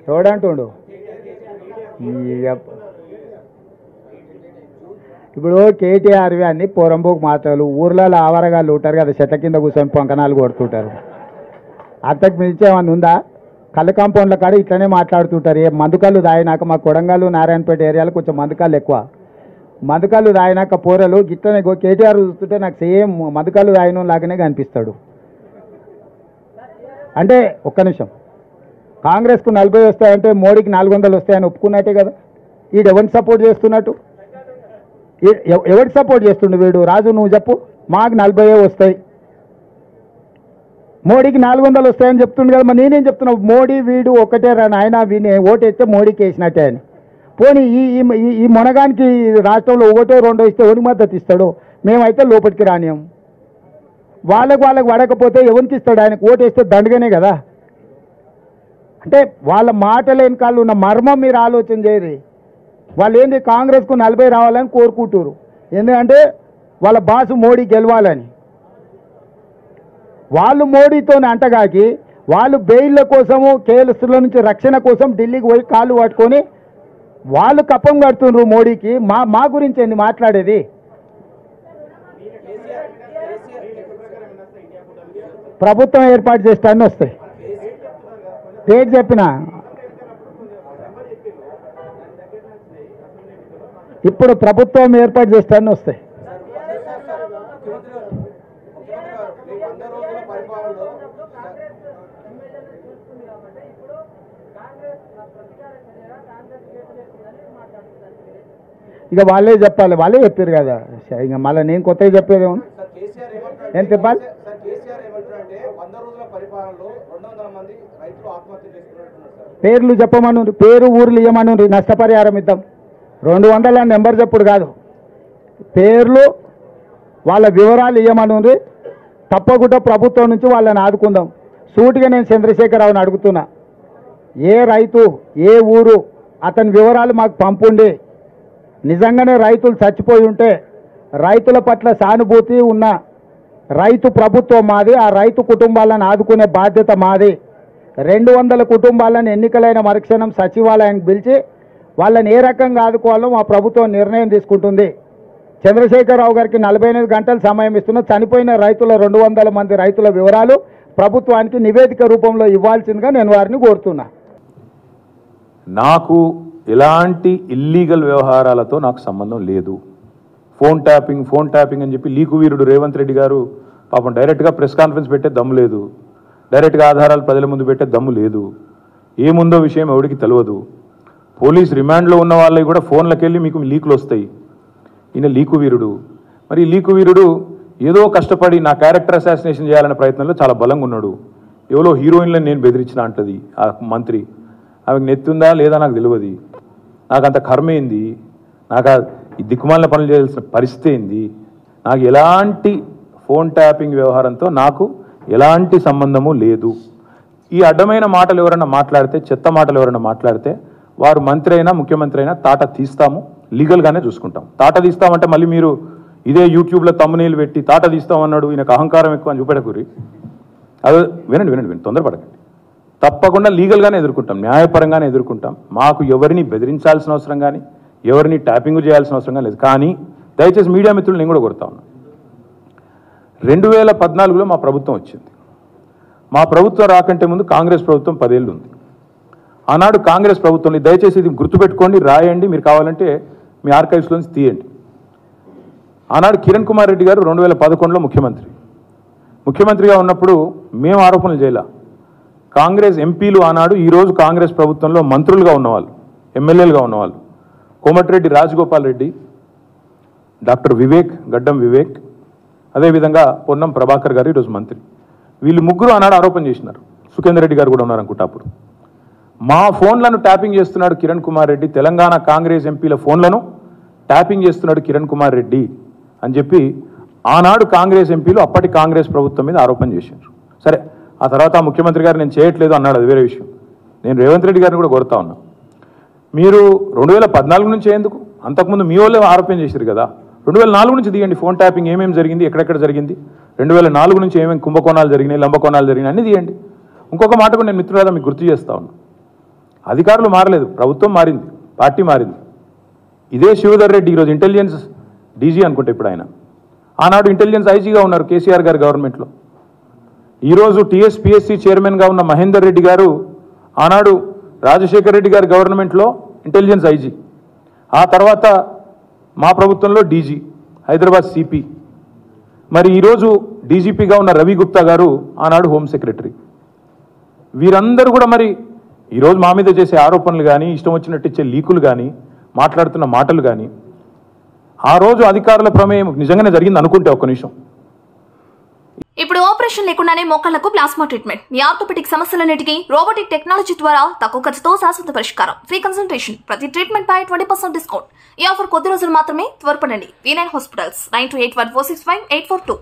ఎవడంటుండు ఇప్పుడు కేటీఆర్వి అన్ని పొరంబోకు మాటలు ఊర్లలో ఆవరగాళ్ళు ఉంటారు కదా చెట్ల కింద కూర్చొని పొంకనాలు కొడుతుంటారు. అంతకు మించి ఏమన్నా ఉందా? కళ్ళు కాంపౌండ్ల కాడ ఇట్లనే మాట్లాడుతుంటారు. ఏ మందుకళ్ళు తాగినాక మా కొడంగల్ నారాయణపేట ఏరియాలో కొంచెం మందుకళ్ళు ఎక్కువ. మందుకళ్ళు తాగినాక పోరలు గిట్లనే కేటీఆర్ చూస్తుంటే నాకు సేమ్ మందుకళ్ళు తాగిన లాగానే కనిపిస్తాడు. అంటే ఒక్క నిమిషం, కాంగ్రెస్కు 40 వస్తాయంటే మోడీకి 400 వస్తాయని ఒప్పుకున్నట్టే కదా. వీడు ఎవరిని సపోర్ట్ చేస్తున్నట్టు? ఎవరికి సపోర్ట్ చేస్తుండు వీడు? రాజు నువ్వు చెప్పు. మాకు 40 వస్తాయి, మోడీకి 400 వస్తాయని చెప్తుండు కదా. మరి నేనేం చెప్తున్నావు? మోడీ వీడు ఒకటే రా నాయన, వీని ఓటేస్తే మోడీకి వేసినట్టే అని. పోనీ ఈ మొనగానికి రాష్ట్రంలో 1, 2 ఇస్తే ఎవరికి మద్దతు ఇస్తాడు? మేమైతే లోపలికి రానియం. వాళ్ళకు పడకపోతే ఎవరికి ఇస్తాడు? ఆయనకు ఓటేస్తే దండగానే కదా. అంటే వాళ్ళ మాటల వెనకాల ఉన్న మర్మం మీరు ఆలోచన చేయరు. వాళ్ళు ఏంది కాంగ్రెస్కు 40 రావాలని కోరుకుంటారు. ఎందుకంటే వాళ్ళ బాసు మోడీ గెలవాలని. వాళ్ళు మోడీతో అంటగాకి వాళ్ళు బెయిల్ల కోసము కేసుల నుంచి రక్షణ కోసం ఢిల్లీకి పోయి కాళ్ళు పట్టుకొని వాళ్ళు కప్పం కడుతున్నారు మోడీకి. మా గురించి ఏంది మాట్లాడేది? ప్రభుత్వం ఏర్పాటు చేస్తానని వస్తాయి. డేట్ చెప్పిన ఇప్పుడు ప్రభుత్వం ఏర్పాటు చేస్తానని వస్తాయి. ఇక వాళ్ళే చెప్పాలి, వాళ్ళే చెప్పారు కదా. ఇక మళ్ళీ నేను కొత్తగా చెప్పేదేమో ఏం చెప్పాలి? పేర్లు చెప్పమను, పేరు ఊర్లు ఇవ్వమను, నష్టపరిహారం ఇద్దాం. 200 నెంబర్ చెప్పుడు కాదు, పేర్లు వాళ్ళ వివరాలు ఇవ్వమను. తప్పకుండా ప్రభుత్వం నుంచి వాళ్ళని ఆదుకుందాం. సూటిగా నేను చంద్రశేఖరరావుని అడుగుతున్నా, ఏ రైతు ఏ ఊరు అతని వివరాలు మాకు పంపుండి. నిజంగానే రైతులు చచ్చిపోయి ఉంటే రైతుల పట్ల సానుభూతి ఉన్న రైతు ప్రభుత్వం మాది. ఆ రైతు కుటుంబాలను ఆదుకునే బాధ్యత మాది. 200 కుటుంబాలను ఎన్నికలైన మరుక్షణం సచివాలయానికి పిలిచి వాళ్ళని ఏ రకంగా ఆదుకోవాలో మా ప్రభుత్వం నిర్ణయం తీసుకుంటుంది. చంద్రశేఖరరావు గారికి 48 గంటలు సమయం ఇస్తున్న చనిపోయిన రైతుల 200 మంది రైతుల వివరాలు ప్రభుత్వానికి నివేదిక రూపంలో ఇవ్వాల్సిందిగా నేను వారిని కోరుతున్నా. నాకు ఎలాంటి ఇల్లీగల్ వ్యవహారాలతో నాకు సంబంధం లేదు. ఫోన్ ట్యాపింగ్ అని చెప్పి లీకు వీరుడు రేవంత్ రెడ్డి గారు పాపం డైరెక్ట్గా ప్రెస్ కాన్ఫరెన్స్ పెట్టే దమ్ము లేదు, డైరెక్ట్గా ఆధారాలు ప్రజల ముందు పెట్టే దమ్ము లేదు. ఏముందో విషయం ఎవరికి తెలియదు. పోలీస్ రిమాండ్లో ఉన్న వాళ్ళకి కూడా ఫోన్లకు వెళ్ళి మీకు లీకులు వస్తాయి. ఈయన లీకు వీరుడు. మరి ఈ లీకు వీరుడు ఏదో కష్టపడి నా క్యారెక్టర్ అసాసినేషన్ చేయాలనే ప్రయత్నంలో చాలా బలంగా ఉన్నాడు. ఎవరో హీరోయిన్లను నేను బెదిరించిన అంటది ఆ మంత్రి. ఆమెకు నెత్తుందా లేదా నాకు తెలియదు. నాకు అంత కర్మ ఏంది? నాకు ఈ దిక్కుమాలిన పనులు చేయాల్సిన పరిస్థితి ఏంది? నాకు ఎలాంటి ఫోన్ ట్యాపింగ్ వ్యవహారంతో నాకు ఎలాంటి సంబంధము లేదు. ఈ అడ్డమైన మాటలు ఎవరైనా మాట్లాడితే, చెత్త మాటలు ఎవరైనా మాట్లాడితే వారు మంత్రి అయినా ముఖ్యమంత్రి అయినా తాట తీస్తాము, లీగల్గానే చూసుకుంటాం. తాట తీస్తామంటే మళ్ళీ మీరు ఇదే యూట్యూబ్లో తమ్మునీళ్ళు పెట్టి తాట తీస్తామన్నాడు ఈయనకు అహంకారం ఎక్కువ అని చూపెట్టకూరి. అదే వినండి, తొందరపడకండి. తప్పకుండా లీగల్గానే ఎదుర్కొంటాం, న్యాయపరంగానే ఎదుర్కొంటాం. మాకు ఎవరిని బెదిరించాల్సిన అవసరం కానీ ఎవరిని ట్యాపింగ్ చేయాల్సిన అవసరం కానీ లేదు. కానీ దయచేసి మీడియా మిత్రులు నేను కూడా కొడతా ఉన్నా, 2014లో మా ప్రభుత్వం వచ్చింది. మా ప్రభుత్వం రాకంటే ముందు కాంగ్రెస్ ప్రభుత్వం 10 ఏళ్ళు ఉంది. ఆనాడు కాంగ్రెస్ ప్రభుత్వంలో దయచేసి ఇది గుర్తుపెట్టుకోండి, రాయండి, మీరు కావాలంటే మీ ఆర్కైవ్స్లోంచి తీయండి. ఆనాడు కిరణ్ కుమార్ రెడ్డి గారు 2011లో ముఖ్యమంత్రిగా ఉన్నప్పుడు మేము ఆరోపణలు చేయాల. కాంగ్రెస్ ఎంపీలు ఆనాడు ఈరోజు కాంగ్రెస్ ప్రభుత్వంలో మంత్రులుగా ఉన్నవాళ్ళు, ఎమ్మెల్యేలుగా ఉన్నవాళ్ళు, కోమటిరెడ్డి రాజగోపాల్ రెడ్డి, డాక్టర్ గడ్డం వివేక్, అదేవిధంగా పొన్నం ప్రభాకర్ గారు ఈరోజు మంత్రి. వీళ్ళు ముగ్గురు ఆనాడు ఆరోపణ చేసినారు. సుఖేందర్ రెడ్డి గారు కూడా ఉన్నారనుకుంటా. అప్పుడు మా ఫోన్లను ట్యాపింగ్ చేస్తున్నాడు కిరణ్ కుమార్ రెడ్డి, తెలంగాణ కాంగ్రెస్ ఎంపీల ఫోన్లను ట్యాపింగ్ చేస్తున్నాడు కిరణ్ కుమార్ రెడ్డి అని చెప్పి ఆనాడు కాంగ్రెస్ ఎంపీలు అప్పటి కాంగ్రెస్ ప్రభుత్వం మీద ఆరోపణ చేశారు. సరే, ఆ తర్వాత ముఖ్యమంత్రి గారు నేను చేయట్లేదు అన్నాడు, అది వేరే విషయం. నేను రేవంత్ రెడ్డి గారిని కూడా కోరుతా ఉన్నా, మీరు 2014 నుంచి ఎందుకు? అంతకుముందు మీ వాళ్ళే ఆరోపణ చేశారు కదా. 2004 నుంచి తీయండి, ఫోన్ ట్యాపింగ్ ఏమేమి జరిగింది, ఎక్కడెక్కడ జరిగింది, 2004 నుంచి ఏమేమి కుంభకోణాలు జరిగినాయి, లంబకోణాలు జరిగినాయి అన్నీ తీయండి. ఇంకొక మాట కూడా నేను మిత్రులారా మీకు గుర్తు చేస్తా ఉన్నాను. అధికారులు మారలేదు, ప్రభుత్వం మారింది, పార్టీ మారింది. ఇదే శివధర్ రెడ్డి ఈరోజు ఇంటెలిజెన్స్ డీజీ అనుకుంటే ఇప్పుడు ఆయన, ఆనాడు ఇంటెలిజెన్స్ ఐజీగా ఉన్నారు కేసీఆర్ గారి గవర్నమెంట్లో. ఈరోజు టీఎస్పీఎస్సీ చైర్మన్గా ఉన్న మహేందర్ రెడ్డి గారు ఆనాడు రాజశేఖర్ రెడ్డి గారి గవర్నమెంట్లో ఇంటెలిజెన్స్ ఐజీ, ఆ తర్వాత మా ప్రభుత్వంలో డీజీ, హైదరాబాద్ సిపి. మరి ఈరోజు డీజీపీగా ఉన్న రవి గుప్తా గారు ఆనాడు హోమ్ సెక్రటరీ. వీరందరూ కూడా మరి ఈరోజు మా మీద చేసే ఆరోపణలు కానీ, ఇష్టం వచ్చినట్టు ఇచ్చే లీకులు కానీ, మాట్లాడుతున్న మాటలు కానీ, ఆ రోజు అధికారుల ప్రమేయం నిజంగానే జరిగింది అనుకుంటే ఒక్క నిమిషం. ఇప్పుడు ఆపరేషన్ లేకుండానే మోకాళ్లకు ప్లాస్మా ట్రీట్మెంట్. మీ ఆర్థోపెడిక్ సమస్యలన్నిటికీ రోబోటిక్ టెక్నాలజీ ద్వారా తక్కువ ఖర్చుతో శాశ్వత పరిష్కారం. ఫ్రీ కన్సల్టేషన్, ప్రతి ట్రీట్మెంట్ పై 20% డిస్కౌంట్. ఈ ఆఫర్ కొద్ది రోజులు మాత్రమే. త్వరపడండి. V9 hospitals 9281465842.